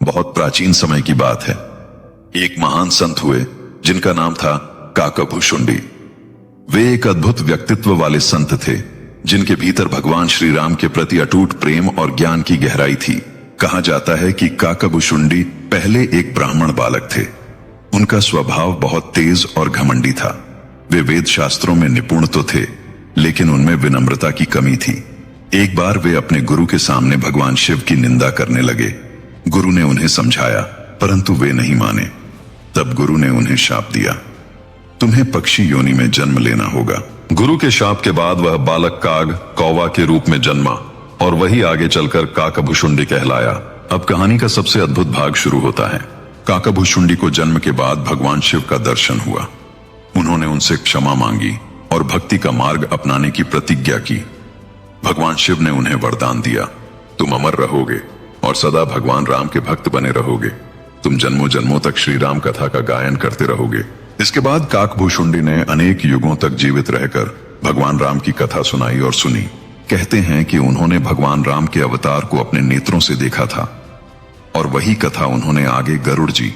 बहुत प्राचीन समय की बात है। एक महान संत हुए जिनका नाम था काकभूषुंडी। वे एक अद्भुत व्यक्तित्व वाले संत थे जिनके भीतर भगवान श्री राम के प्रति अटूट प्रेम और ज्ञान की गहराई थी। कहा जाता है कि काकभूषुंडी पहले एक ब्राह्मण बालक थे। उनका स्वभाव बहुत तेज और घमंडी था। वे वेद शास्त्रों में निपुण तो थे, लेकिन उनमें विनम्रता की कमी थी। एक बार वे अपने गुरु के सामने भगवान शिव की निंदा करने लगे। गुरु ने उन्हें समझाया, परंतु वे नहीं माने। तब गुरु ने उन्हें शाप दिया, तुम्हें पक्षी योनि में जन्म लेना होगा। गुरु के शाप के बाद वह बालक काग कौवा के रूप में जन्मा और वही आगे चलकर काकभूषुंडी कहलाया। अब कहानी का सबसे अद्भुत भाग शुरू होता है। काकभूषुंडी को जन्म के बाद भगवान शिव का दर्शन हुआ। उन्होंने उनसे क्षमा मांगी और भक्ति का मार्ग अपनाने की प्रतिज्ञा की। भगवान शिव ने उन्हें वरदान दिया, तुम अमर रहोगे और सदा भगवान राम के भक्त बने रहोगे। तुम जन्मों जन्मों तक श्री राम कथा का गायन करते रहोगे। इसके बाद काकभूषुंडी ने अनेक युगों तक जीवित रहकर भगवान राम की कथा सुनाई और सुनी। कहते हैं कि उन्होंने भगवान राम के अवतार को अपने नेत्रों से देखा था और वही कथा उन्होंने आगे गरुड़ जी,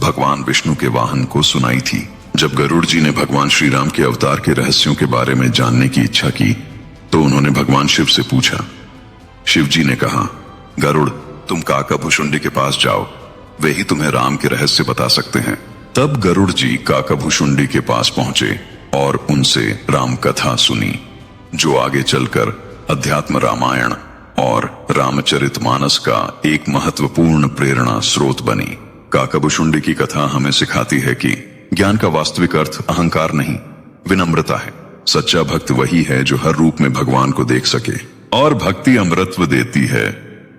भगवान विष्णु के वाहन को सुनाई थी। जब गरुड़ जी ने भगवान श्री राम के अवतार के रहस्यों के बारे में जानने की इच्छा की तो उन्होंने भगवान शिव से पूछा। शिव जी ने कहा, गरुड़, तुम काकभूषुंडी के पास जाओ, वे ही तुम्हें राम के रहस्य बता सकते हैं। तब गरुड़ जी काकभूषुंडी के पास पहुंचे और उनसे राम कथा सुनी, जो आगे चलकर अध्यात्म रामायण और रामचरितमानस का एक महत्वपूर्ण प्रेरणा स्रोत बनी। काकभूषुंडी की कथा हमें सिखाती है कि ज्ञान का वास्तविक अर्थ अहंकार नहीं, विनम्रता है। सच्चा भक्त वही है जो हर रूप में भगवान को देख सके और भक्ति अमृतत्व देती है।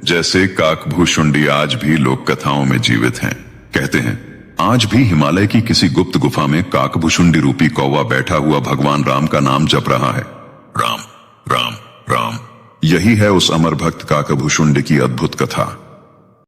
जैसे काकभूषुंडी आज भी लोक कथाओं में जीवित हैं। कहते हैं आज भी हिमालय की किसी गुप्त गुफा में काकभूषुंडी रूपी कौवा बैठा हुआ भगवान राम का नाम जप रहा है, राम राम राम। यही है उस अमर भक्त काकभूषुंडी की अद्भुत कथा।